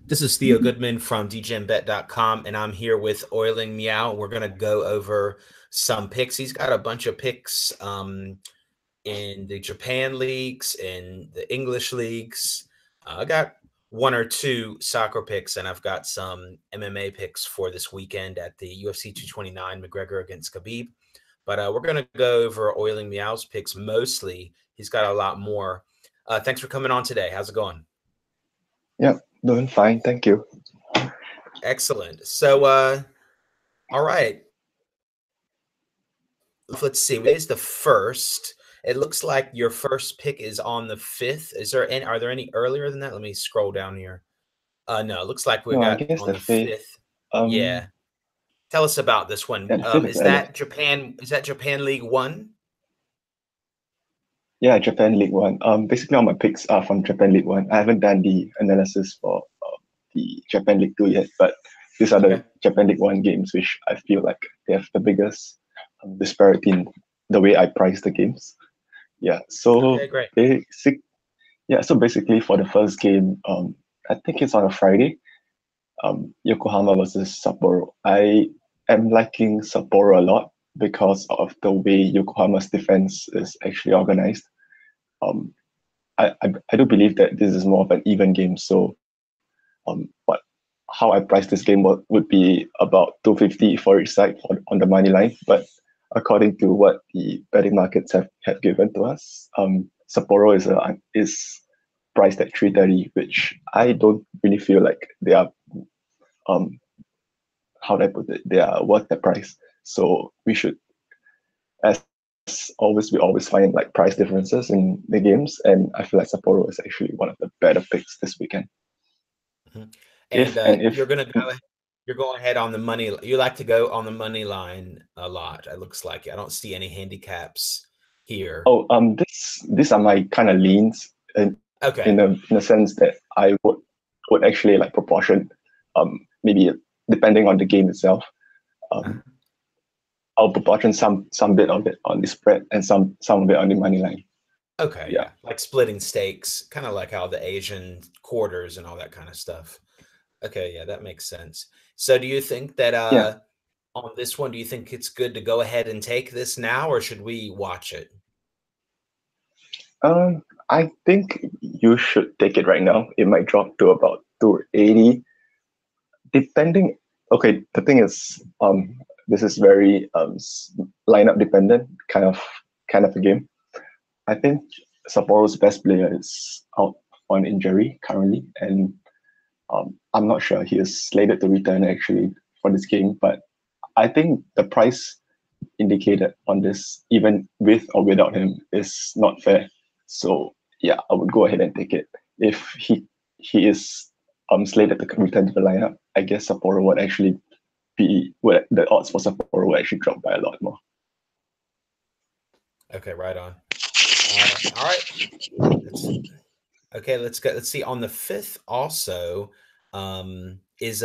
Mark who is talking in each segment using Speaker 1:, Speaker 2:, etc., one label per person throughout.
Speaker 1: This is Theo Goodman from Degentalk.com, and I'm here with Oiling Meow. We're going to go over some picks. He's got a bunch of picks in the Japan leagues, in the English leagues. I got one or two soccer picks, and I've got some MMA picks for this weekend at the UFC 229 McGregor against Kabib. But we're going to go over Oiling Meow's picks mostly. He's got a lot more. Thanks for coming on today. How's it going?
Speaker 2: Yeah, doing fine, thank you.
Speaker 1: Excellent. So, all right. Let's see. Today's the first. It looks like your first pick is on the 5th. Are there any earlier than that? Let me scroll down here. No, it looks like we
Speaker 2: No, I
Speaker 1: got
Speaker 2: guess
Speaker 1: on
Speaker 2: the
Speaker 1: the
Speaker 2: fifth.
Speaker 1: 5th.
Speaker 2: Um,
Speaker 1: Yeah. Tell us about this
Speaker 2: yeah,
Speaker 1: one.
Speaker 2: the fifth is
Speaker 1: Is
Speaker 2: earlier.
Speaker 1: that Japan League 1?
Speaker 2: Yeah, Japan League One. Basically all my picks are from Japan League One. I haven't done the analysis for the Japan League Two yet, but these are the
Speaker 1: Okay.
Speaker 2: Japan League One games which I feel like they have the biggest disparity in the way I price the games. Yeah,
Speaker 1: Okay, great.
Speaker 2: so basically for the first game, I think it's on a Friday. Yokohama versus Sapporo. I am liking Sapporo a lot because of the way Yokohama's defense is actually organized. Um, I do believe that this is more of an even game. So, but how I price this game would be about 250 for each side on the money line. But according to what the betting markets have given to us, Sapporo is priced at 330, which I don't really feel like they are um how do I put it? They are worth the price. So we should, as always, we always find like price differences in the games, and I feel like Sapporo is actually one of the better picks this weekend.
Speaker 1: Mhm. And
Speaker 2: If and
Speaker 1: you're
Speaker 2: if
Speaker 1: gonna go. You're going ahead on the money. You like to go on the money line a lot. It looks like I don't see any handicaps here.
Speaker 2: these are my kind of leans
Speaker 1: Okay.
Speaker 2: in a sense that I would actually like proportion, maybe depending on the game itself.
Speaker 1: Uh,
Speaker 2: Um, I'll proportion some bit of it on the spread and some of it on the money line.
Speaker 1: Okay,
Speaker 2: Yeah.
Speaker 1: yeah. Like splitting stakes, kind of like how the Asian quarters and all that kind of stuff. Okay, yeah, that makes sense. So do you think that
Speaker 2: Yeah.
Speaker 1: on this one, do you think it's good to go ahead and take this now, or should we watch it?
Speaker 2: I think you should take it right now. It might drop to about 280, depending. Okay, the thing is, this is very lineup dependent kind of a game. I think Sapporo's best player is out on injury currently, and I'm not sure he is slated to return actually for this game. But I think the price indicated on this, even with or without him, is not fair. So yeah, I would go ahead and take it. If he is slated to return to the lineup, I guess Sapporo would actually the odds for Sapporo would actually drop by a lot more.
Speaker 1: Okay, right on. All right. Let's Okay, let's go. Let's see. On the 5th, also, is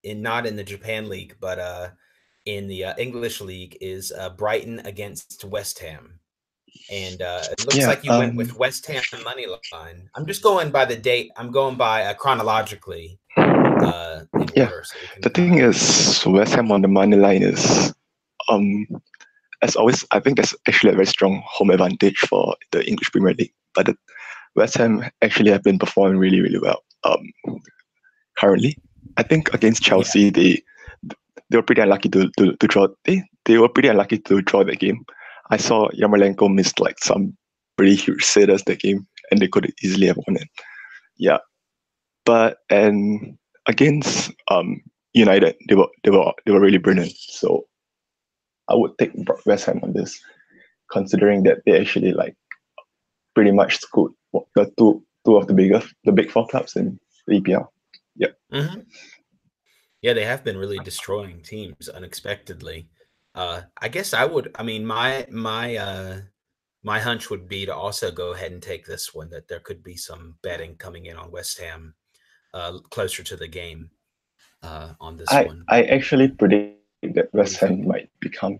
Speaker 1: not in the Japan League, but in the English League is Brighton against West Ham. And it looks
Speaker 2: Yeah.
Speaker 1: like you went with West Ham money line. I'm just going by the date. I'm going by chronologically in
Speaker 2: Yeah.
Speaker 1: order, so we can
Speaker 2: The
Speaker 1: kind
Speaker 2: thing
Speaker 1: of.
Speaker 2: is, West Ham on the money line is um as always. I think that's actually a very strong home advantage for the English Premier League. But the West Ham actually have been performing really really well. Currently, I think against
Speaker 1: Yeah.
Speaker 2: Chelsea they were pretty unlucky to draw. They were pretty unlucky to draw the game. I saw Yarmolenko missed like some pretty huge sitters that game, and they could easily have won it. Yeah, but and against United, they were really brilliant. So I would take West Ham on this, considering that they actually like pretty much scored the two of the big four clubs in the EPL. Yeah,
Speaker 1: Mhm. Yeah, they have been really destroying teams unexpectedly. I guess I would. I mean, my hunch would be to also go ahead and take this one. That there could be some betting coming in on West Ham closer to the game on this one.
Speaker 2: I actually predict that West
Speaker 1: What do you
Speaker 2: Ham
Speaker 1: think?
Speaker 2: might become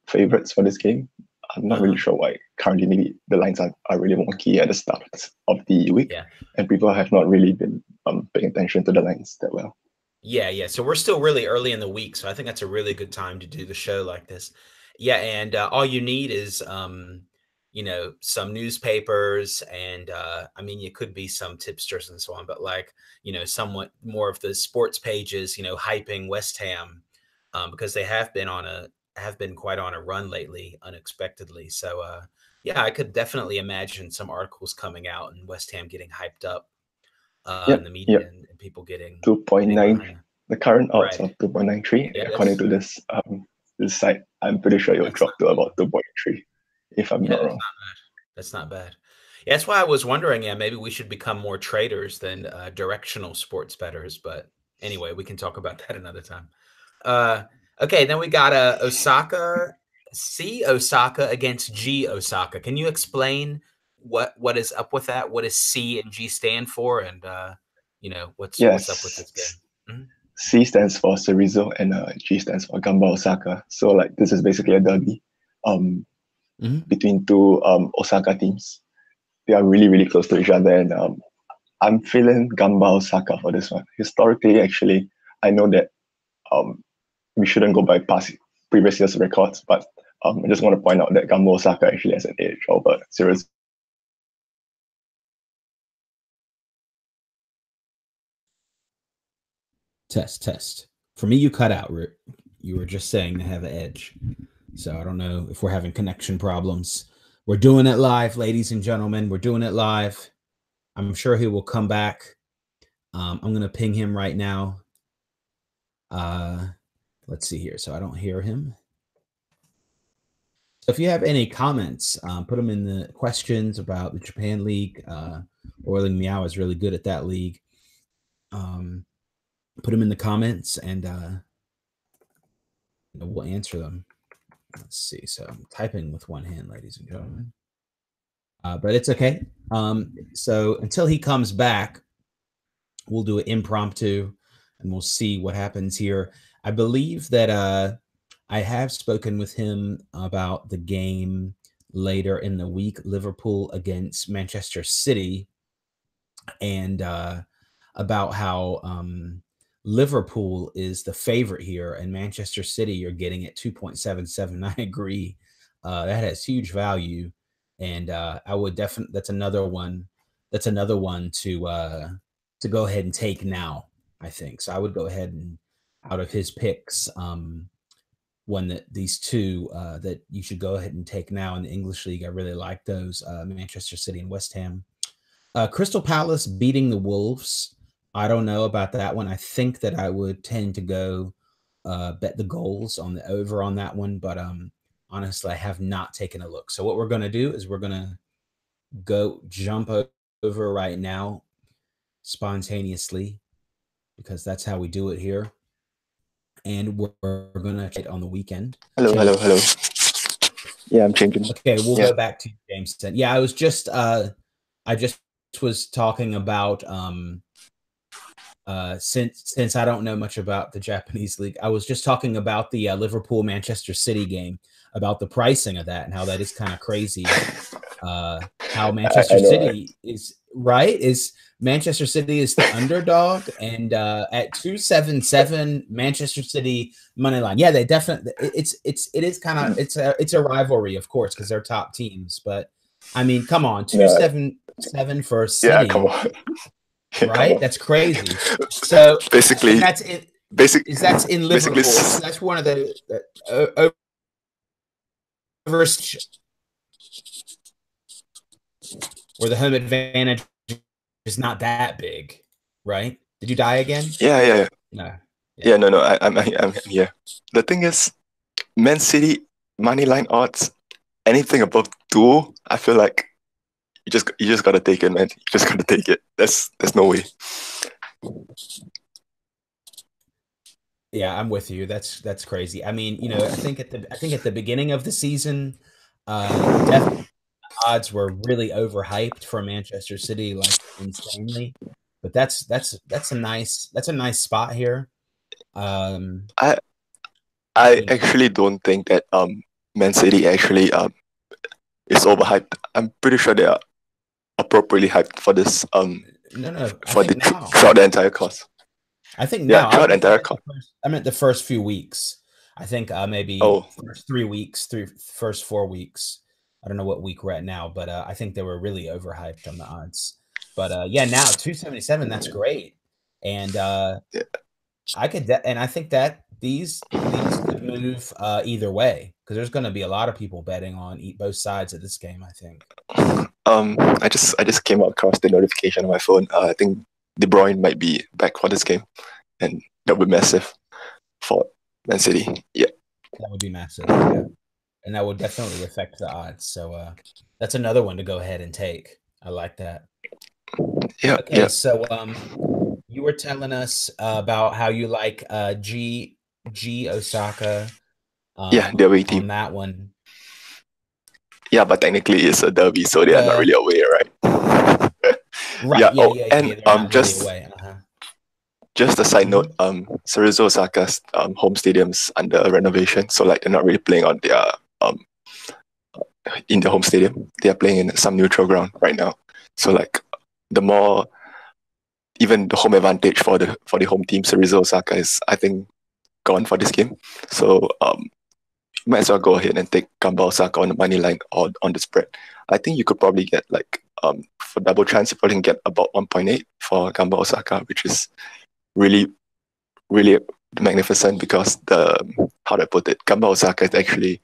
Speaker 2: favorites for this game. I'm not really
Speaker 1: Uh-huh.
Speaker 2: sure why. Currently, maybe the lines are really wonky at the start of the week,
Speaker 1: Yeah.
Speaker 2: and people have not really been paying attention to the lines that well.
Speaker 1: Yeah. So we're still really early in the week, so I think that's a really good time to do the show like this. Yeah, and all you need is some newspapers and I mean you could be some tipsters and so on, but like, somewhat more of the sports pages, hyping West Ham because they have been quite on a run lately unexpectedly. So yeah, I could definitely imagine some articles coming out and West Ham getting hyped up in the media and people getting
Speaker 2: 2.9.
Speaker 1: behind them.
Speaker 2: The current odds
Speaker 1: Right.
Speaker 2: of 2.93,
Speaker 1: Yeah,
Speaker 2: according to this site. I'm pretty sure it will drop to about 2.3, if I'm not wrong.
Speaker 1: That's not bad. Yeah, that's why I was wondering, maybe we should become more traders than directional sports bettors. But anyway, we can talk about that another time. Okay, then we got Osaka against G Osaka. Can you explain what is up with that? What does C and G stand for? And what's up with this game? Mm-hmm.
Speaker 2: C stands for Cerezo and G stands for Gamba Osaka. So like this is basically a derby between two Osaka teams. They are really, really close to each other, and I'm feeling Gamba Osaka for this one. Historically, actually, I know that we shouldn't go by past previous year's records, but I just want to point out that Gamba Osaka actually has an edge over Cerezo.
Speaker 1: Test. For me, you cut out. You were just saying to have an edge. So I don't know if we're having connection problems. We're doing it live, ladies and gentlemen. We're doing it live. I'm sure he will come back. I'm going to ping him right now. Let's see here. So I don't hear him. So if you have any comments, put them in the questions about the Japan League. Oiling Meow is really good at that league. Put them in the comments and we'll answer them. Let's see. So I'm typing with one hand, ladies and gentlemen. But it's okay. So until he comes back, we'll do an impromptu and we'll see what happens here. I believe that I have spoken with him about the game later in the week, Liverpool against Manchester City, and about how Liverpool is the favorite here and Manchester City you're getting at 2.77. I agree. That has huge value. And I would definitely, that's another one to go ahead and take now, I think. So I would go ahead and out of his picks, these two that you should go ahead and take now in the English League. I really like those, Manchester City and West Ham. Crystal Palace beating the Wolves. I don't know about that one. I think that I would tend to go bet the goals on the over on that one, but honestly, I have not taken a look. So what we're going to do is we're going to go jump over right now spontaneously because that's how we do it here. And we're going to check on the weekend.
Speaker 2: Hello. Yeah, I'm changing.
Speaker 1: Okay, we'll go back to Jameson. Yeah, I just was talking about since I don't know much about the Japanese league, I was just talking about the Liverpool Manchester City game, about the pricing of that and how that is kind of crazy. How Manchester City is Manchester City is the underdog, and at 277 Manchester City money line. Yeah, they definitely it is kind of it's a rivalry, of course, because they're top teams. But I mean, come on, 277 for City.
Speaker 2: Yeah, come on.
Speaker 1: Right? That's crazy. So
Speaker 2: basically,
Speaker 1: that's in Liverpool. That's one of the where the home advantage is not that big, right? Did you die again?
Speaker 2: Yeah.
Speaker 1: No.
Speaker 2: Yeah, no. I'm here. The thing is, Man City money line odds, anything above 2, I feel like you just gotta take it, man. You just gotta take it. There's no way.
Speaker 1: Yeah, I'm with you. That's crazy. I mean, I think at the beginning of the season, definitely odds were really overhyped for Manchester City, like insanely. But that's a nice spot here.
Speaker 2: I actually don't think that Man City actually is overhyped. I'm pretty sure they are appropriately hyped for this
Speaker 1: No. I
Speaker 2: for
Speaker 1: think now.
Speaker 2: throughout the entire course.
Speaker 1: I think
Speaker 2: Yeah,
Speaker 1: now.
Speaker 2: throughout the entire course.
Speaker 1: I meant the first few weeks. I think maybe first 3 weeks, first 4 weeks. I don't know what week we're at now, but I think they were really overhyped on the odds. But yeah, now 277. That's great, and
Speaker 2: Yeah.
Speaker 1: I think that these could move either way because there's going to be a lot of people betting on both sides of this game. I think.
Speaker 2: I just came across the notification on my phone. I think De Bruyne might be back for this game, and that would be massive for Man City. Yeah,
Speaker 1: that would be massive. Yeah, and that would definitely affect the odds. So that's another one to go ahead and take. I like that.
Speaker 2: yeah,
Speaker 1: Okay,
Speaker 2: yeah,
Speaker 1: so you were telling us about how you like G Osaka
Speaker 2: yeah. The away
Speaker 1: on
Speaker 2: team.
Speaker 1: that one.
Speaker 2: Yeah, but technically it's a derby, so they are not really away, right?
Speaker 1: Right. Yeah.
Speaker 2: And
Speaker 1: They're not really away.
Speaker 2: just a side note, Cerezo Osaka's home stadium's under renovation, so like they're not really playing on their in the home stadium. They are playing in some neutral ground right now. So like the more even the home advantage for the home team, Cerezo Osaka is I think gone for this game. So might as well go ahead and take Gamba Osaka on the money line or on the spread. I think you could probably get like for double chance you probably can get about 1.8 for Gamba Osaka, which is really magnificent because the how do I put it, Gamba Osaka is actually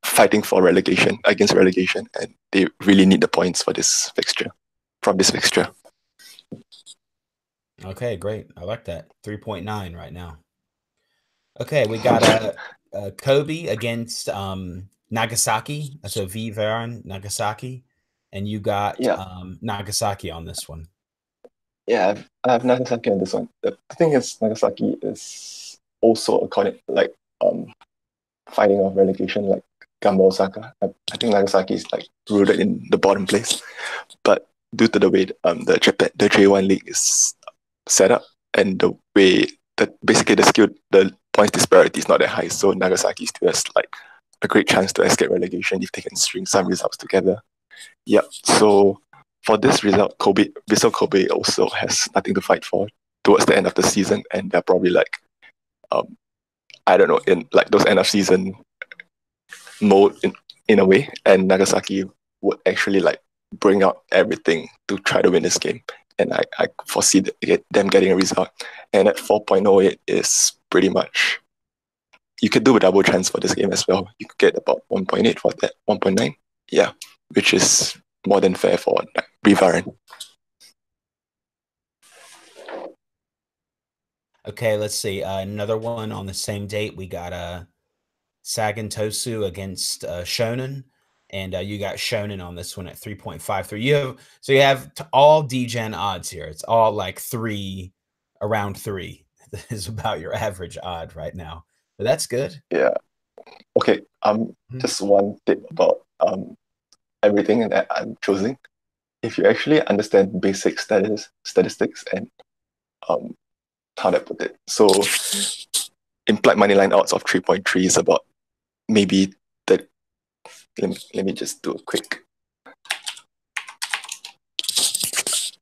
Speaker 2: fighting for relegation and they really need the points for this fixture from this fixture.
Speaker 1: Okay, great. I like that. 3.9 right now. Okay, we got Kobe against Nagasaki. So V Varan Nagasaki, and you got
Speaker 2: Yeah.
Speaker 1: Nagasaki on this one.
Speaker 2: Yeah, I have Nagasaki on this one. The thing is, Nagasaki is also like fighting off relegation like Gamba Osaka. I think Nagasaki is like rooted in the bottom place, but due to the way the J1 league is set up and the way that basically the points disparity is not that high, so Nagasaki still has like a great chance to escape relegation if they can string some results together. Yeah, so for this result, Vissel Kobe also has nothing to fight for towards the end of the season, and they're probably like, I don't know, in like those end of season mode in a way, and Nagasaki would actually like bring out everything to try to win this game, and I foresee them getting a result. And at 4.08 is pretty much you could do a double chance for this game as well. You could get about 1.8 for that, 1.9, yeah, which is more than fair for Bivaren.
Speaker 1: Okay, let's see. Another one on the same date. We got Sagan Tosu against Shonen, and you got Shonen on this one at 3.53. You have all DGen odds here. It's all like around 3 is about your average odd right now. But that's good.
Speaker 2: Yeah. Okay. Just one tip about everything that I'm choosing. If you actually understand basic statistics and how to put it, so implied money line odds of 3.3 is about maybe that. Let me just do a quick.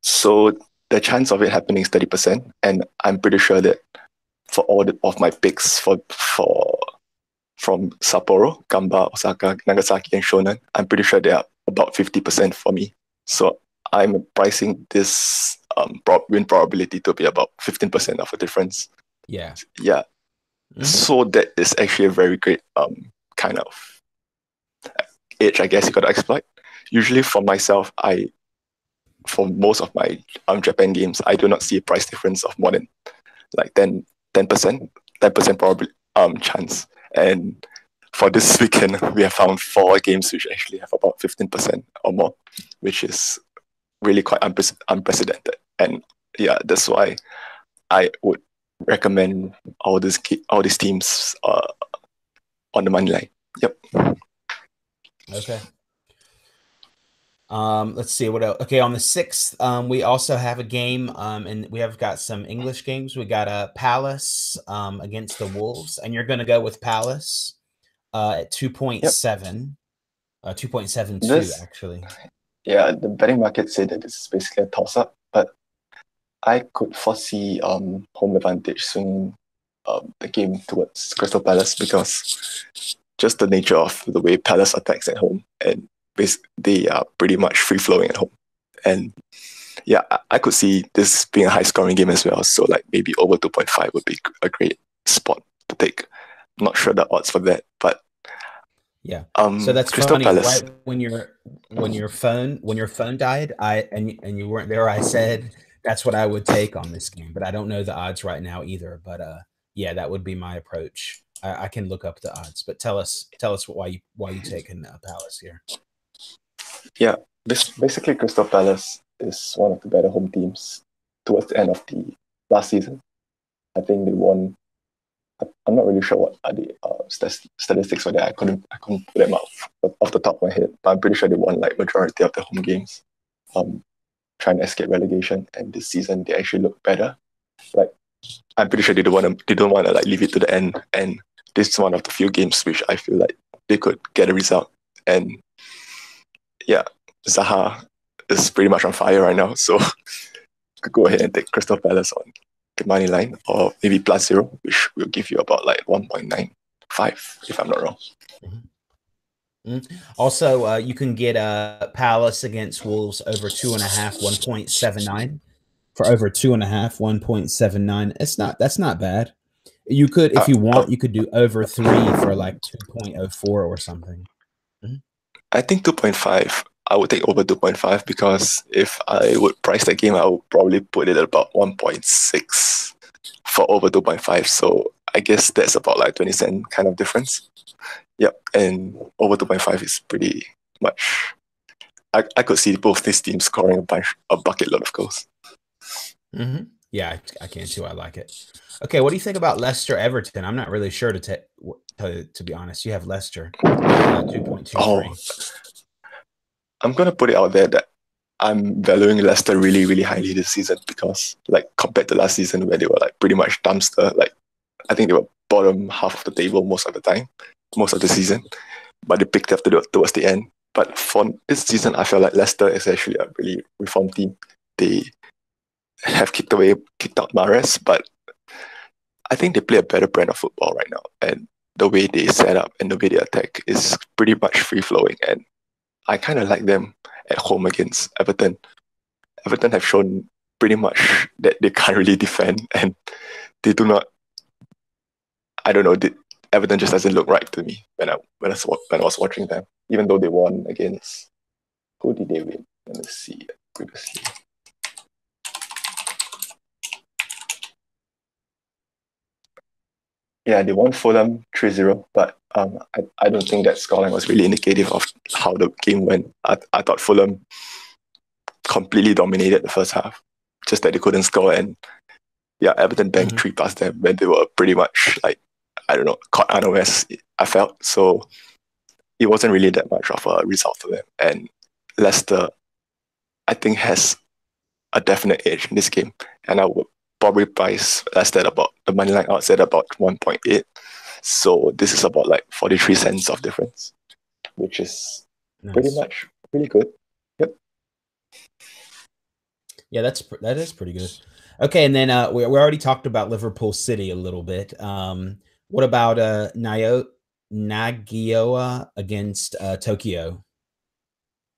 Speaker 2: So the chance of it happening is 30%, and I'm pretty sure that for all of my picks from Sapporo, Gamba, Osaka, Nagasaki, and Shonan, I'm pretty sure they are about 50% for me. So I'm pricing this win probability to be about 15% of a difference.
Speaker 1: Yeah.
Speaker 2: Yeah. Mm-hmm. So that is actually a very great kind of edge, I guess you got to exploit. Usually for myself, for most of my Japan games, I do not see a price difference of more than like 10%, 10% probably chance. And for this weekend, we have found 4 games which actually have about 15% or more, which is really quite unprecedented. And yeah, that's why I would recommend all these teams on the money line. Yep.
Speaker 1: Okay. Let's see what else. Okay, on the 6th, we also have a game, and we have got some English games. We got a Palace against the Wolves, and you're going to go with Palace at 2.7, 2.72 actually.
Speaker 2: Yeah, the betting market said that this is basically a toss-up I could foresee home advantage swinging the game towards Crystal Palace because just the nature of the way Palace attacks at home, and they are pretty much free flowing at home. And yeah, I could see this being a high scoring game as well. So like maybe over 2.5 would be a great spot to take. I'm not sure the odds for that, but
Speaker 1: yeah. So that's
Speaker 2: Crystal
Speaker 1: funny.
Speaker 2: Palace.
Speaker 1: Right when your phone died, and you weren't there, I said that's what I would take on this game, but I don't know the odds right now either. But yeah, that would be my approach. I can look up the odds, but tell us why you taking Palace here.
Speaker 2: Yeah, this basically Crystal Palace is one of the better home teams towards the end of the last season. I think they won. I'm not really sure what are the statistics for that. I couldn't put them out off the top of my head, but I'm pretty sure they won like majority of the home games, trying to escape relegation. And this season they actually look better. Like I'm pretty sure they don't want to like leave it to the end. And this is one of the few games which I feel like they could get a result. And yeah, Zaha is pretty much on fire right now, so could go ahead and take Crystal Palace on the money line, or maybe +0, which will give you about like 1.95, if I'm not wrong.
Speaker 1: Also, you can get Palace against Wolves over 2.5, 1.79. For over 2.5, 1.79. That's not bad. You could, if you want, you could do over 3 for like 2.04 or something.
Speaker 2: I think 2.5. I would take over 2.5 because if I would price that game, I would probably put it at about 1.6 for over 2.5. So I guess that's about like 20-cent kind of difference. Yep, and over 2.5 is pretty much. I could see both these teams scoring a bucket load of goals.
Speaker 1: Yeah, I can too. I like it. Okay, what do you think about Leicester Everton? I'm not really sure to be honest. You have Leicester 2.23.
Speaker 2: I'm gonna put it out there that I'm valuing Leicester really, really highly this season because, like, compared to last season where they were like pretty much dumpster, like I think they were bottom half of the table most of the time, most of the season, but they picked up towards the end. But for this season, I feel like Leicester is actually a really reformed team. They have kicked out Mahrez, but I think they play a better brand of football right now, and the way they set up and the way they attack is pretty much free flowing, and I kind of like them at home against Everton. Everton have shown pretty much that they can't really defend, and they do not. I don't know. Everton just doesn't look right to me when I was watching them. Even though they won against, who did they win? Let me see previously. Yeah, they won Fulham 3-0, but I don't think that scoreline was really indicative of how the game went. I thought Fulham completely dominated the first half, just that they couldn't score, and yeah, Everton banked 3 past them when they were pretty much like, I don't know, caught unawares, I felt. So it wasn't really that much of a result for them. And Leicester, I think, has a definite edge in this game, and I would probably price Leicester at about the money line outside about 1.8. So this is about like 43 cents of difference, which is pretty much really good. Yep.
Speaker 1: Yeah, that is pretty good. Okay, and then we already talked about Liverpool City a little bit. What about Nagoya against Tokyo?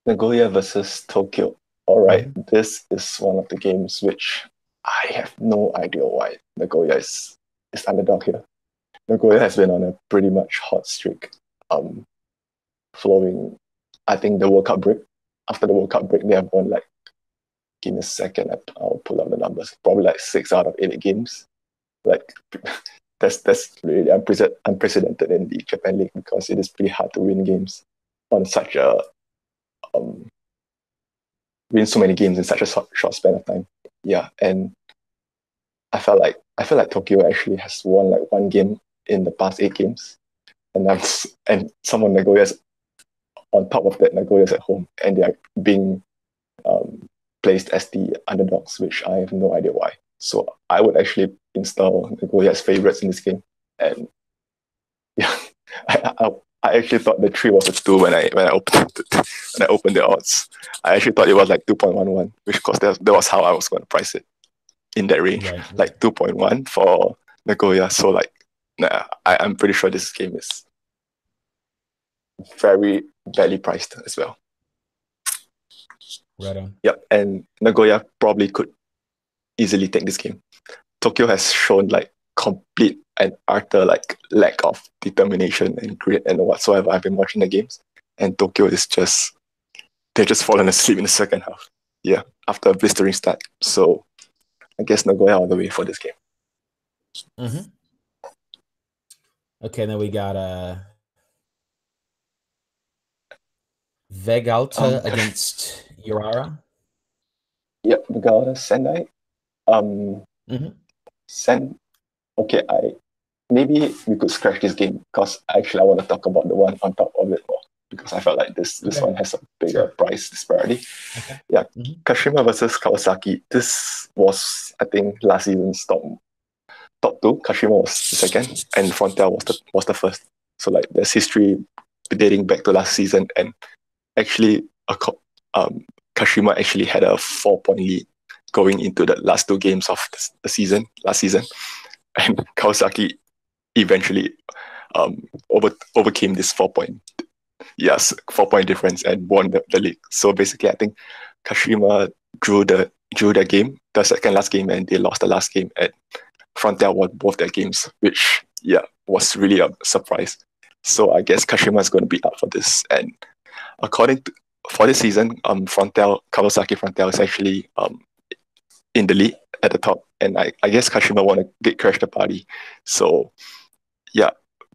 Speaker 2: Nagoya versus Tokyo. All right, this is one of the games which I have no idea why Nagoya is underdog here. Nagoya has been on a pretty much hot streak, flowing. I think the World Cup break. After the World Cup break, they have won like. Give me a second. I'll pull up the numbers. Probably like 6 out of 8 games. Like that's really unprecedented in the Japan League because it is pretty hard to win games on such a win so many games in such a short span of time. Yeah, and I feel like Tokyo actually has won like 1 game in the past 8 games, and someone Nagoya's on top of that. Nagoya's at home, and they are being placed as the underdogs, which I have no idea why. So I would actually install Nagoya as favorites in this game, and yeah, I actually thought the 3 was a 2 when I opened the odds. I actually thought it was like 2.11, which of course that was how I was going to price it. in that range,
Speaker 1: Right.
Speaker 2: like 2.1 for Nagoya. So like, nah, I'm pretty sure this game is very badly priced as well.
Speaker 1: Right on.
Speaker 2: Yep, and Nagoya probably could easily take this game. Tokyo has shown like complete and utter like lack of determination and grit and whatsoever. I've been watching the games, and Tokyo is just they're just fallen asleep in the second half. Yeah, after a blistering start. So I guess Nagoya all the way for this game.
Speaker 1: Mm-hmm. Okay, then we got Vegalta against Urara.
Speaker 2: Yep, Vegalta Sendai.
Speaker 1: Mm-hmm.
Speaker 2: Okay, maybe we could scratch this game because actually I want to talk about the one on top of it more because I felt like this one has a bigger price disparity.
Speaker 1: Okay.
Speaker 2: Yeah, Kashima versus Kawasaki. This was, I think, last season's top two. Kashima was the second, and Frontier was the first. So like, there's history dating back to last season, and actually, Kashima actually had a 4-point lead going into the last two games of the season last season, and Kawasaki eventually overcame this 4-point difference and won the league. So basically, I think Kashima drew the game, the second last game, and they lost the last game, and Frontier won both their games, which was really a surprise. So I guess Kashima is going to be up for this. And for this season, Kawasaki Frontier is actually in the lead at the top, and I guess Kashima want to get crash the party. So yeah,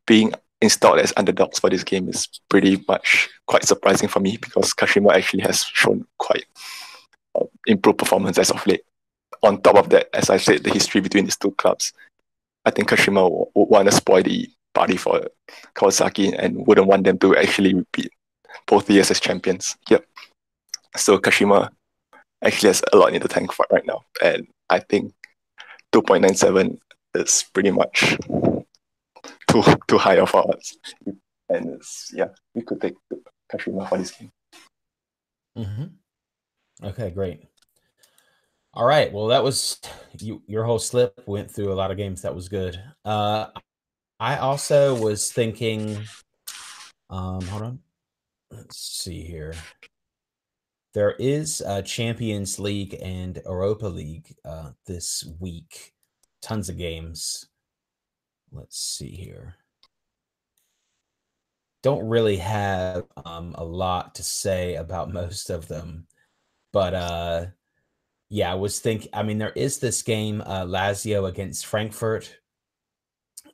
Speaker 2: being installed as underdogs for this game is pretty much quite surprising for me because Kashima actually has shown quite improved performance as of late. On top of that, as I said, the history between these two clubs, I think Kashima would want to spoil the party for Kawasaki and wouldn't want them to actually repeat both years as champions. Yep. So Kashima actually has a lot in the tank for right now, and I think 2.97 is pretty much too high of odds, and we could take Kashima for this game.
Speaker 1: Mm-hmm. Okay, great. All right, well, that was your whole slip went through a lot of games. That was good. I also was thinking, hold on, let's see here. There is a Champions League and Europa League this week. Tons of games. Let's see here. Don't really have a lot to say about most of them, but yeah, I was thinking. I mean, there is this game, Lazio against Frankfurt.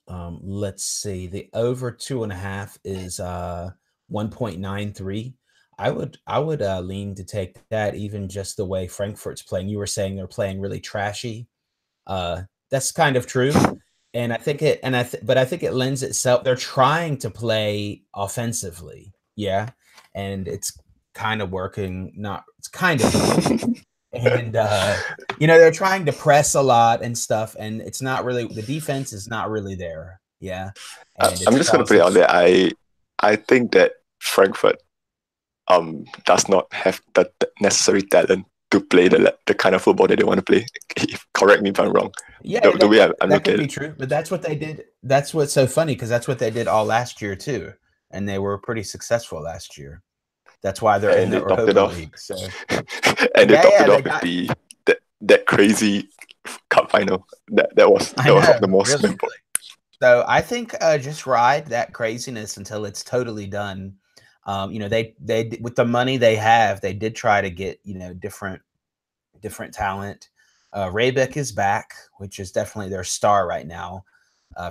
Speaker 1: Let's see. The over 2.5 is 1.93. I would lean to take that, even just the way Frankfurt's playing. You were saying they're playing really trashy. That's kind of true, and I think it lends itself. They're trying to play offensively, yeah, and it's kind of working. It's kind of working. And they're trying to press a lot and stuff, and it's not really, the defense is not really there. Yeah. And
Speaker 2: I'm just going to put it out there. I think that Frankfurt does not have the necessary talent to play the kind of football that they want to play. Correct me if I'm wrong.
Speaker 1: Yeah, that could be true, but that's what they did. That's what's so funny, because that's what they did all last year too, and they were pretty successful last year. That's why they're in the Europa League. So.
Speaker 2: And they topped it off with that crazy cup final. That was the most
Speaker 1: really memorable. So I think just ride that craziness until it's totally done. They with the money they have, they did try to get different talent. Rebic is back, which is definitely their star right now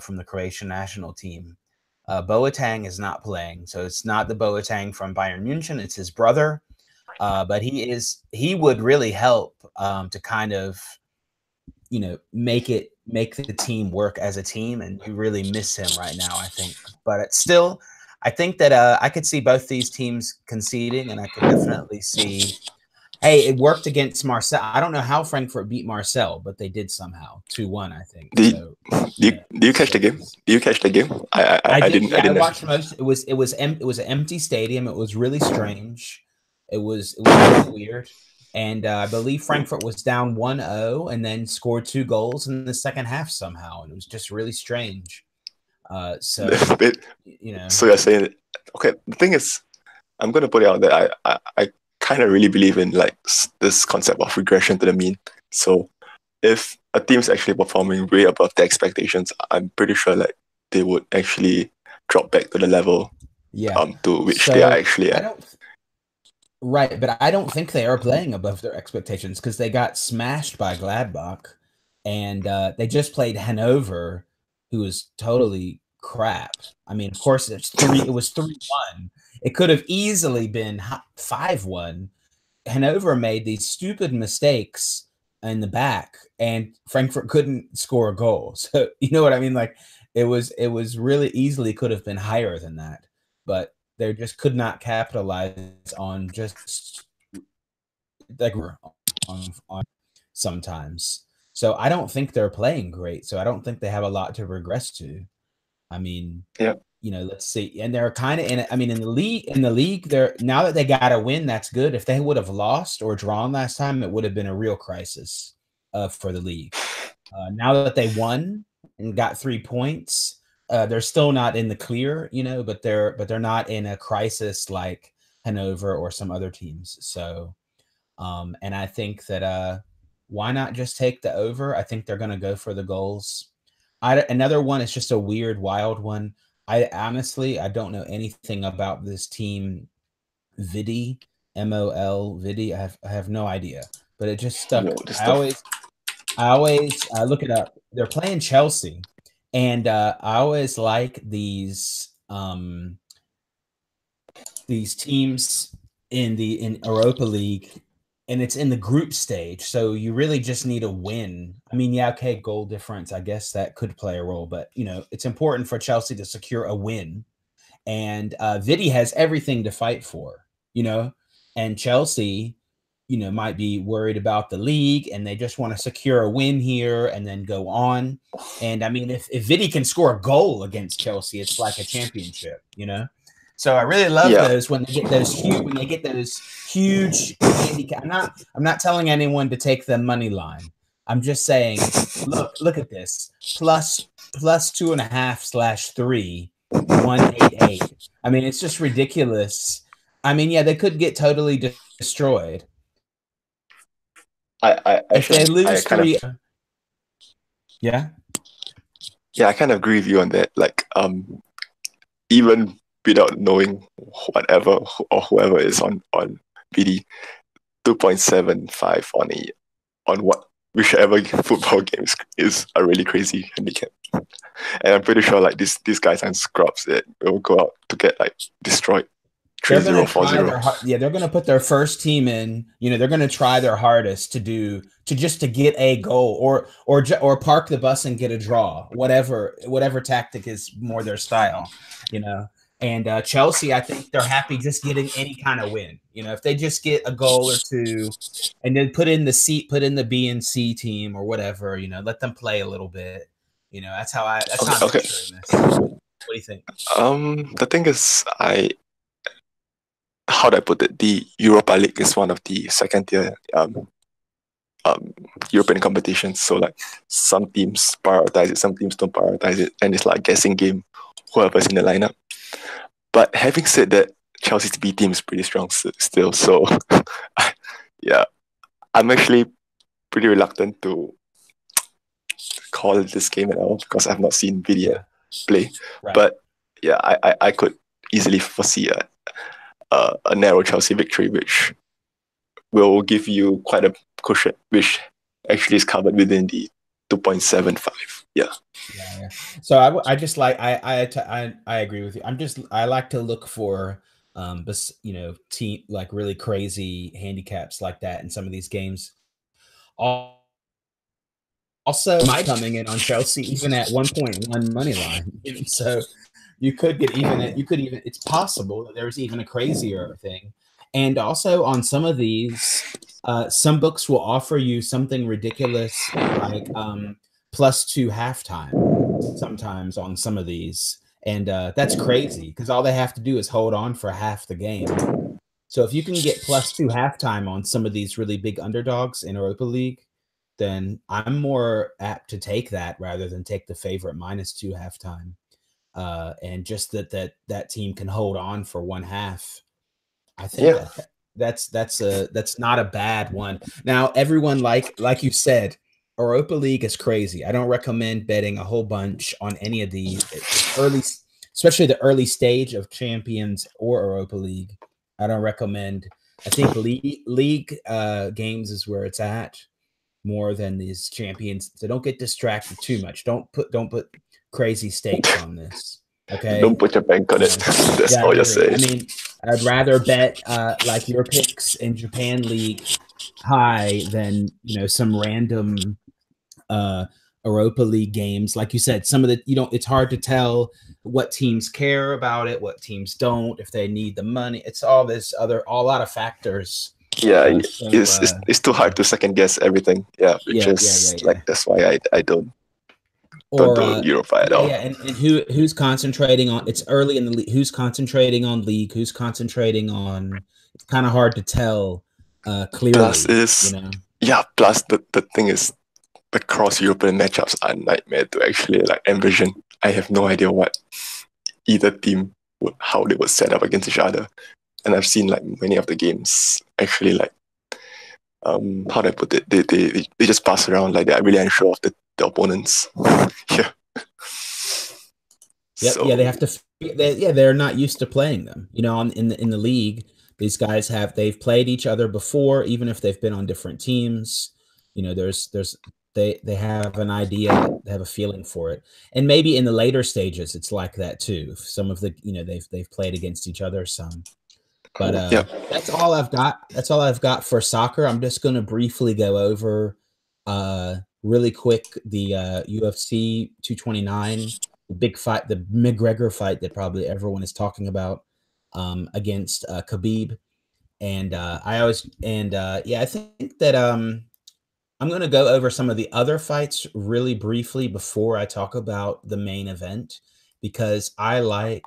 Speaker 1: from the Croatian national team. Boateng is not playing, so it's not the Boateng from Bayern Munich. It's his brother, but he would really help to kind of make the team work as a team, and you really miss him right now, I think. But it's still, I think that I could see both these teams conceding, and I could definitely see. Hey, it worked against Marseille. I don't know how Frankfurt beat Marseille, but they did somehow, 2-1, I think.
Speaker 2: Do you catch the game? Do you catch the game? I didn't.
Speaker 1: I watched most. It was an empty stadium. It was really strange. It was really weird. And I believe Frankfurt was down 1-0 and then scored 2 goals in the second half somehow. And it was just really strange. So, you know.
Speaker 2: So you're saying, okay, the thing is, I'm going to put it out there. I kind of really believe in like this concept of regression to the mean. So if a team's actually performing way above their expectations, I'm pretty sure like they would actually drop back to the level to which they are actually at.
Speaker 1: Right, but I don't think they are playing above their expectations because they got smashed by Gladbach, and they just played Hanover, who was totally crap. I mean, of course, it was 3-1. It could have easily been 5-1. Hanover made these stupid mistakes in the back, and Frankfurt couldn't score a goal. So you know what I mean? Like it was really easily could have been higher than that, but they just could not capitalize on just like on sometimes. So I don't think they're playing great. So I don't think they have a lot to regress to. I mean,
Speaker 2: yeah.
Speaker 1: You know, let's see. And they're kind of in it. I mean, in the league, they're now that they got a win, that's good. If they would have lost or drawn last time, it would have been a real crisis for the league. Now that they won and got 3 points, they're still not in the clear, you know, but they're not in a crisis like Hanover or some other teams. So, and I think that why not just take the over? I think they're going to go for the goals. Another one is just a weird, wild one. I honestly, I don't know anything about this team, Vidi, MOL, Vidi. I have no idea, but it just stuck. I always look it up. They're playing Chelsea, and I always like these teams in Europa League, and it's in the group stage. So you really just need a win. I mean, yeah, okay, goal difference. I guess that could play a role, but you know, it's important for Chelsea to secure a win. And Vidi has everything to fight for, you know, and Chelsea, you know, might be worried about the league and they just want to secure a win here and then go on. And I mean, if Vidi can score a goal against Chelsea, it's like a championship, you know. So I really love those when they get those huge handicap. I'm not telling anyone to take the money line. I'm just saying, look at this plus 2.5/3, 188. I mean, it's just ridiculous. I mean, yeah, they could get totally destroyed. If they lose 3, yeah,
Speaker 2: I kind of agree with you on that. Like, even without knowing whatever or whoever is on BD, 2.75 on whichever football game is a really crazy handicap. And I'm pretty sure like these guys aren't scrubs that will go out to get like destroyed. 3-0, 4-0.
Speaker 1: They're going to put their first team in. You know, they're going to try their hardest to get a goal or park the bus and get a draw. Whatever tactic is more their style. You know, and Chelsea, I think they're happy just getting any kind of win. You know, if they just get a goal or two, and then put in the B and C team or whatever. You know, let them play a little bit. You know, that's how I'm picturing this. What do you think?
Speaker 2: The thing is, how do I put it? The Europa League is one of the second tier European competitions. So like some teams prioritize it, some teams don't prioritize it, and it's like a guessing game, whoever's in the lineup. But having said that, Chelsea's B team is pretty strong still. So yeah, I'm actually pretty reluctant to call this game at all because I've not seen Vidia play. Right. But yeah, I could easily foresee a narrow Chelsea victory, which will give you quite a cushion, which actually is covered within the 2.75. Yeah.
Speaker 1: So I just like I agree with you. I like to look for you know, team like really crazy handicaps like that in some of these games. Also, my coming in on Chelsea even at 1.1 money line. So you could get even. It's possible that there's even a crazier thing. And also on some of these, some books will offer you something ridiculous like +2 halftime sometimes on some of these. And that's crazy because all they have to do is hold on for half the game. So if you can get +2 halftime on some of these really big underdogs in Europa League, then I'm more apt to take that rather than take the favorite -2 halftime. And just that team can hold on for one half. I think that's not a bad one. Now, everyone, like you said, Europa League is crazy. I don't recommend betting a whole bunch on any of these early, especially the early stage of Champions or Europa League. I don't recommend. I think league games is where it's at more than these Champions. So don't get distracted too much. Don't put crazy stakes on this. Okay.
Speaker 2: Don't put your bank on it. That's all you're saying.
Speaker 1: I mean, I'd rather bet like your picks in Japan League high than, you know, some random Europa League games. Like you said, some of the, it's hard to tell what teams care about it, what teams don't, if they need the money. It's all this a lot of factors.
Speaker 2: Yeah, it's too hard to second guess everything. Yeah, like that's why I don't do Europa at all.
Speaker 1: Yeah, and who's concentrating on? It's early in the league. Who's concentrating on league? Who's concentrating on? It's kind of hard to tell clearly.
Speaker 2: Plus plus the thing is, the cross European matchups are a nightmare to actually like envision. I have no idea what either team how they would set up against each other, and I've seen like many of the games actually like how do I put it? They just pass around like they're really unsure of the opponents. Yeah.
Speaker 1: Yep. So, yeah, they have to. They're not used to playing them. You know, in the league, these guys they've played each other before, even if they've been on different teams. You know, they have an idea, they have a feeling for it, and maybe in the later stages, it's like that too. Some of the they've played against each other some. But that's all I've got. That's all I've got for soccer. I'm just going to briefly go over really quick the UFC 229, the big fight, the McGregor fight that probably everyone is talking about against Kabib. And I think that I'm going to go over some of the other fights really briefly before I talk about the main event, because I like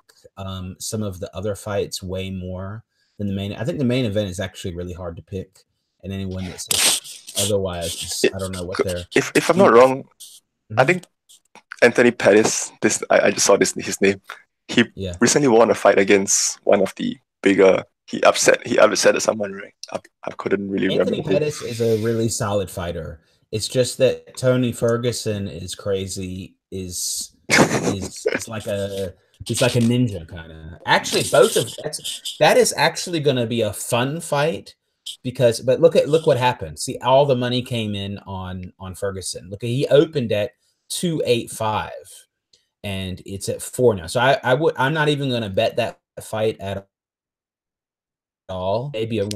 Speaker 1: some of the other fights way more than the main. I think the main event is actually really hard to pick, and anyone that says otherwise, I don't know what they're.
Speaker 2: If I'm not wrong, I think Anthony Pettis. I just saw his name. He recently won a fight against one of the bigger. He upset someone, right? I couldn't really remember.
Speaker 1: Anthony Pettis is a really solid fighter. It's just that Tony Ferguson is crazy. He's like a ninja kind of. Actually, that is actually going to be a fun fight but look what happened. See, all the money came in on Ferguson. Look, he opened at 285, and it's at 4 now. So I'm not even going to bet that fight at all. Maybe a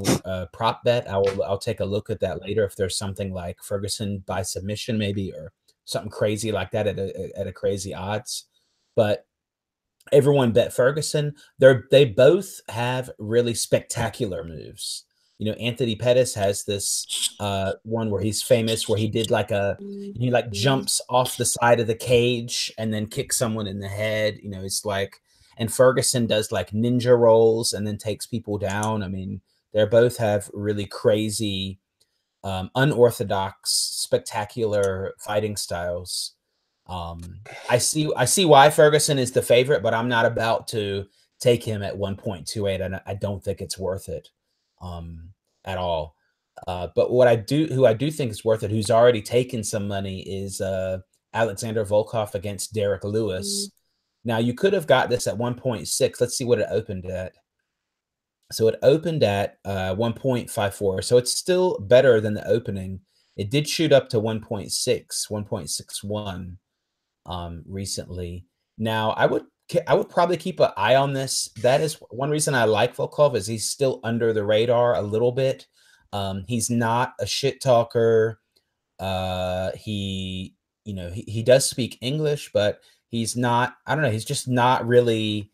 Speaker 1: prop bet. I'll take a look at that later if there's something like Ferguson by submission, maybe, or something crazy like that at a crazy odds. But everyone bet Ferguson. They both have really spectacular moves. You know, Anthony Pettis has this one where he's famous, where he did he jumps off the side of the cage and then kicks someone in the head. You know, it's like. And Ferguson does like ninja rolls and then takes people down. I mean, they both have really crazy, unorthodox, spectacular fighting styles. I see why Ferguson is the favorite, but I'm not about to take him at 1.28, and I don't think it's worth it at all. But who I do think is worth it, who's already taken some money, is Alexander Volkov against Derek Lewis. Now, you could have got this at 1.6. Let's see what it opened at. So it opened at 1.54. So it's still better than the opening. It did shoot up to 1.6, 1.61 recently. Now, I would probably keep an eye on this. That is one reason I like Volkov, is he's still under the radar a little bit. He's not a shit talker. He does speak English, but he's not, I don't know, he's just not really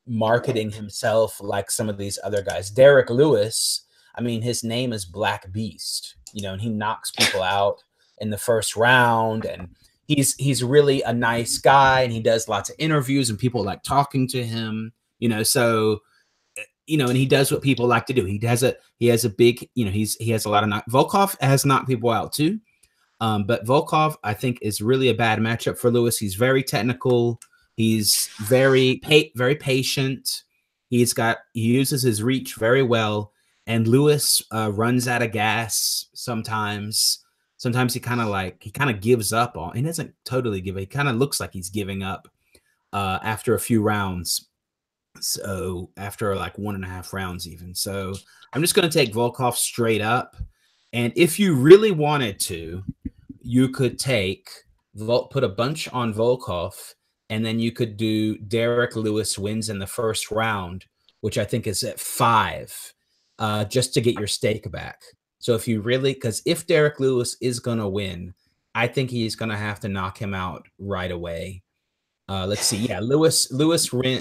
Speaker 1: marketing himself like some of these other guys. Derek Lewis, I mean, his name is Black Beast, and he knocks people out in the first round, and he's really a nice guy, and he does lots of interviews, and people like talking to him, so and he does what people like to do. He has a big, he has a lot of Volkov has knocked people out too. But Volkov, I think, is really a bad matchup for Lewis. He's very technical. He's very patient. He uses his reach very well. And Lewis runs out of gas sometimes. Sometimes he kind of gives up on. He doesn't totally give. He kind of looks like he's giving up after a few rounds. So after like 1.5 rounds, even. So I'm just going to take Volkov straight up. And if you really wanted to, you could put a bunch on Volkov, and then you could do Derek Lewis wins in the first round, which I think is at 5, just to get your stake back. So if you really, because if Derek Lewis is going to win, I think he's going to have to knock him out right away. Let's see. Yeah, Lewis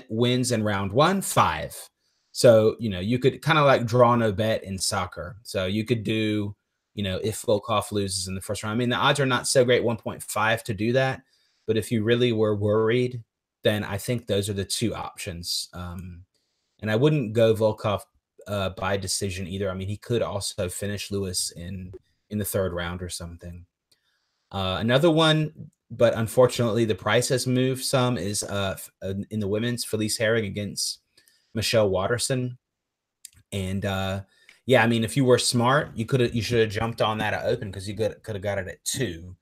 Speaker 1: wins in round 1, 5. So, you could kind of like draw no bet in soccer. So you could do, if Volkov loses in the first round. I mean, the odds are not so great, 1.5 to do that. But if you really were worried, then I think those are the 2 options. And I wouldn't go Volkov by decision either. I mean, he could also finish Lewis in the 3rd round or something. Another one, but unfortunately the price has moved some, is in the women's, Felice Herring against Michelle Watterson. And yeah, I mean, if you were smart, you should have jumped on that at open, because you could have got it at 2.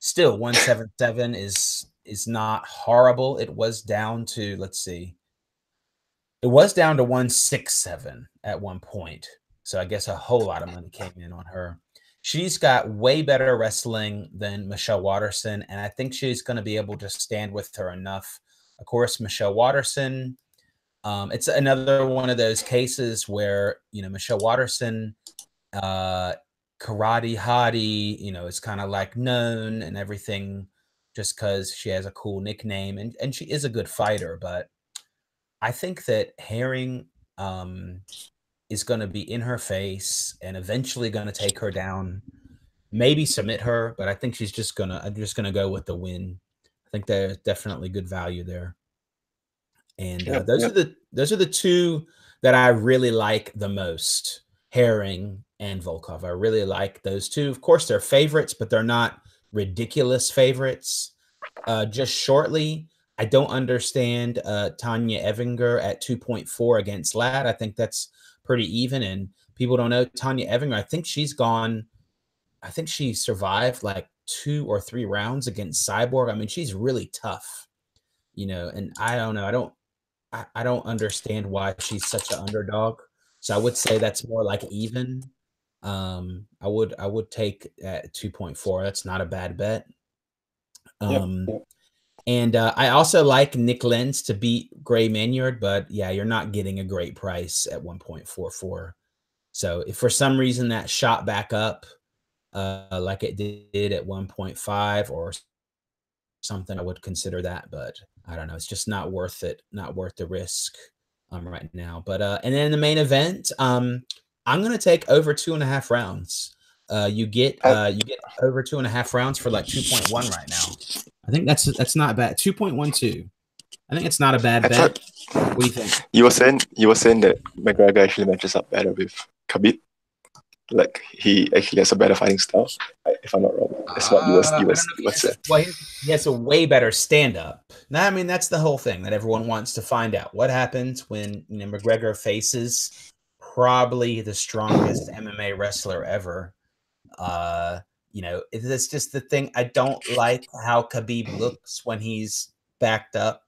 Speaker 1: Still, 177 is not horrible. It was down to, let's see, it was down to 167 at one point. So I guess a whole lot of money came in on her. She's got way better wrestling than Michelle Watterson, and I think she's going to be able to stand with her enough. Of course, Michelle Watterson, it's another one of those cases where, Michelle Watterson, karate hottie, is kind of like known and everything just because she has a cool nickname, and she is a good fighter. But I think that Herring is going to be in her face and eventually going to take her down, maybe submit her, but I think I'm just going to go with the win. I think there's definitely good value there. And those are the 2 that I really like the most, Herring and Volkov. I really like those 2. Of course, they're favorites, but they're not ridiculous favorites. Just shortly, I don't understand Tanya Evinger at 2.4 against Ladd. I think that's pretty even. And people don't know Tanya Evinger. I think she survived like 2 or 3 rounds against Cyborg. I mean, she's really tough, and I don't know. I don't understand why she's such an underdog. So I would say that's more like even. I would take at 2.4. That's not a bad bet. And I also like Nick Lenz to beat Gray Maynard, but yeah, you're not getting a great price at 1.44. So if for some reason that shot back up, like it did at 1.5 or something, I would consider that, but I don't know. It's just not worth it. Not worth the risk right now. But and then in the main event, I'm going to take over 2.5 rounds. You get over 2.5 rounds for like 2.1 right now. I think that's not bad. 2.12. I think it's not a bad bet. What do you think?
Speaker 2: You were saying that McGregor actually matches up better with Kabib. Like he actually has a better fighting style, if I'm not wrong. That's what you were saying.
Speaker 1: Well, he has a way better stand-up. Now, I mean, that's the whole thing that everyone wants to find out. What happens when McGregor faces probably the strongest MMA wrestler ever? It's just the thing. I don't like how Kabib looks when he's backed up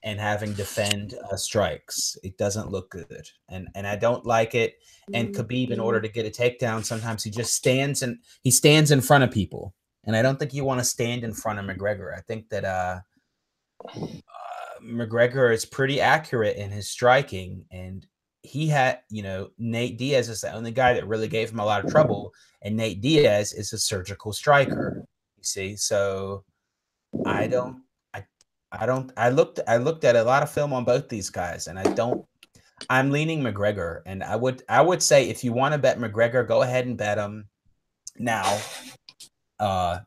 Speaker 1: and having defend strikes. It doesn't look good, and I don't like it. And Kabib, in order to get a takedown, sometimes he just stands in front of people, and I don't think you want to stand in front of McGregor. I think that McGregor is pretty accurate in his striking, and he had, Nate Diaz is the only guy that really gave him a lot of trouble, and Nate Diaz is a surgical striker. You see, so I looked at a lot of film on both these guys, and I'm leaning McGregor, and I would say if you want to bet McGregor, go ahead and bet him now.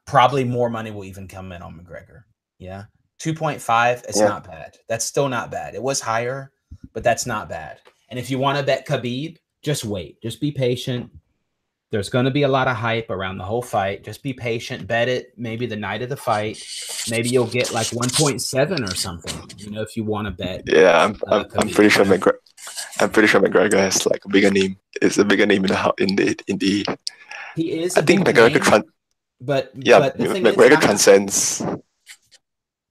Speaker 1: Probably more money will even come in on McGregor. Yeah, 2.5 is not bad. That's still not bad. It was higher, but that's not bad. And if you want to bet Kabib, just wait. Just be patient. There's going to be a lot of hype around the whole fight. Just be patient. Bet it maybe the night of the fight. Maybe you'll get like 1.7 or something. You know, if you want to bet.
Speaker 2: Yeah, I'm pretty sure
Speaker 1: Khabib.
Speaker 2: I'm pretty sure McGregor has like a bigger name. It's a bigger name in the.
Speaker 1: He is
Speaker 2: I
Speaker 1: a
Speaker 2: think
Speaker 1: big
Speaker 2: McGregor
Speaker 1: name, but the thing is,
Speaker 2: McGregor transcends.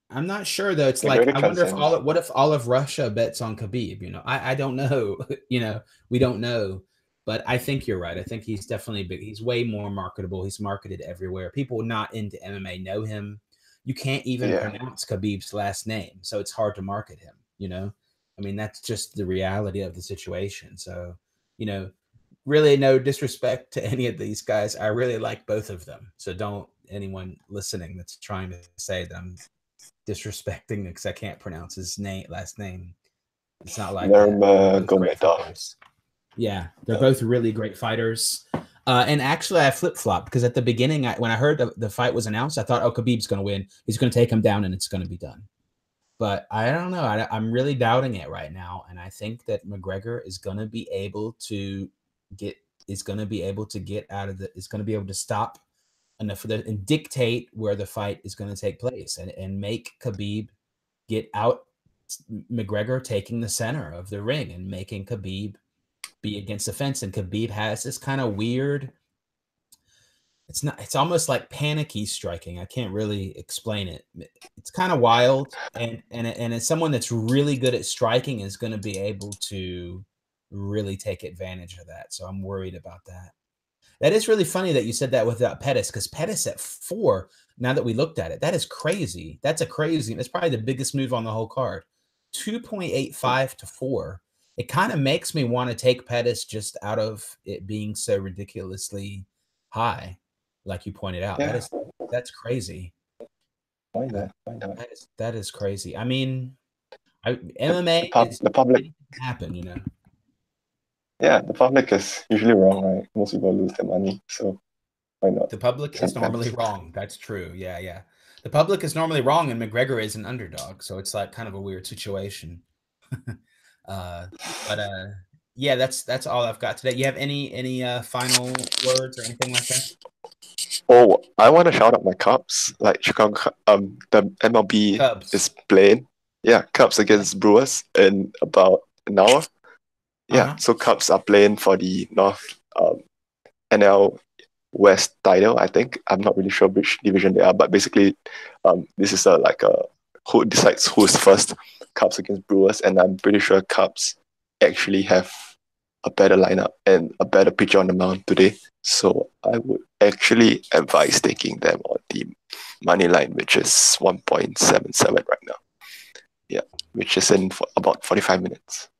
Speaker 1: I'm not sure though. It's like
Speaker 2: McGregor
Speaker 1: I wonder if
Speaker 2: transcends.
Speaker 1: what if all of Russia bets on Khabib? You know, I don't know. You know, we don't know. But I think you're right. I think he's definitely big. He's way more marketable. He's marketed everywhere. People not into MMA know him. You can't even
Speaker 2: Yeah.
Speaker 1: pronounce Khabib's last name, so it's hard to market him. You know, I mean that's just the reality of the situation. So, you know, really no disrespect to any of these guys. I really like both of them. So don't anyone listening that's trying to say that I'm disrespecting because I can't pronounce his last name. It's not like that. They're both great fighters. Yeah, they're both really great fighters. And actually, I flip flopped because at the beginning, when I heard the fight was announced, I thought, oh, Khabib's going to win. He's going to take him down, and it's going to be done. But I don't know. I'm really doubting it right now, and I think that McGregor is going to be able to get out of the. Is going to be able to stop enough for and dictate where the fight is going to take place, and make Khabib get out. McGregor taking the center of the ring and making Khabib be against the fence. And Khabib has this kind of weird, it's almost like panicky striking. I can't really explain it. It's kind of wild. And as someone that's really good at striking is going to be able to really take advantage of that. So I'm worried about that. That is really funny that you said that without Pettis, because Pettis at 4, now that we looked at it, that is crazy. That's probably the biggest move on the whole card. 2.85 to 4. It kind of makes me want to take Pettis just out of it being so ridiculously high, like you pointed out.
Speaker 2: Yeah.
Speaker 1: That's crazy.
Speaker 2: Why not?
Speaker 1: That is crazy. I mean, MMA
Speaker 2: the public
Speaker 1: happen, you know.
Speaker 2: Yeah, the public is usually wrong, right? Most people lose their money, so why not?
Speaker 1: The public is normally wrong. That's true. Yeah. The public is normally wrong, and McGregor is an underdog, so it's like kind of a weird situation. Yeah, that's all I've got today. You have any final words or anything like that?
Speaker 2: Oh, I want to shout out my Cubs. Like Chicago, the MLB
Speaker 1: Cubs
Speaker 2: is playing. Yeah, Cubs against Brewers in about an hour. Yeah, so Cubs are playing for the North NL West title. I think I'm not really sure which division they are, but basically, this is like a who decides who's first. Cubs against Brewers, and I'm pretty sure Cubs actually have a better lineup and a better pitcher on the mound today. So I would actually advise taking them on the money line, which is 1.77 right now. Yeah, which is in for about 45 minutes.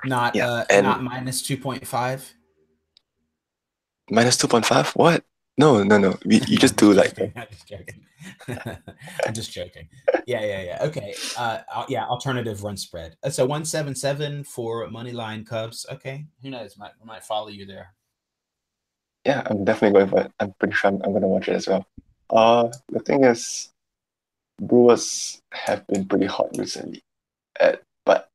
Speaker 1: Not not minus 2.5.
Speaker 2: Minus 2.5? What? No. You just do like.
Speaker 1: I'm just joking. I'm just joking. Yeah. Okay. Yeah. Alternative run spread. So 177 for money line Cubs. Okay. Who knows? I might follow you there.
Speaker 2: Yeah, I'm definitely going for it. I'm pretty sure I'm going to watch it as well. The thing is, Brewers have been pretty hot recently, but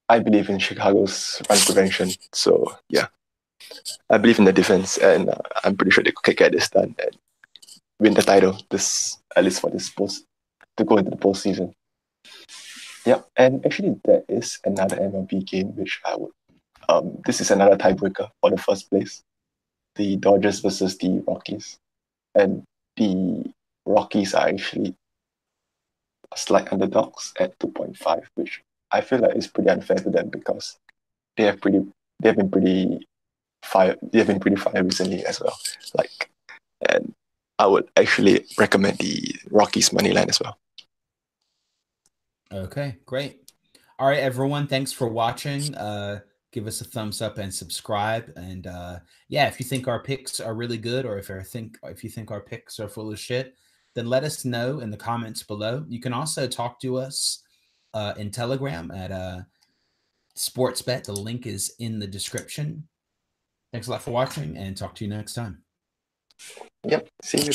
Speaker 2: I believe in Chicago's run prevention. So yeah, I believe in the defense, and I'm pretty sure they could get this done and win the title. At least for this to go into the postseason. Yeah, and actually there is another MLB game which I would. This is another tiebreaker for the first place. The Dodgers versus the Rockies, and the Rockies are actually slight underdogs at 2.5, which I feel like is pretty unfair to them because they have been pretty fire recently as well. And I would actually recommend the Rockies money line as well.
Speaker 1: Okay, great. All right, everyone. Thanks for watching. Give us a thumbs up and subscribe. And yeah, if you think our picks are really good, or if you think our picks are full of shit, then let us know in the comments below. You can also talk to us in Telegram at Sportsbet. The link is in the description. Thanks a lot for watching, and talk to you next time.
Speaker 2: Yep. See you.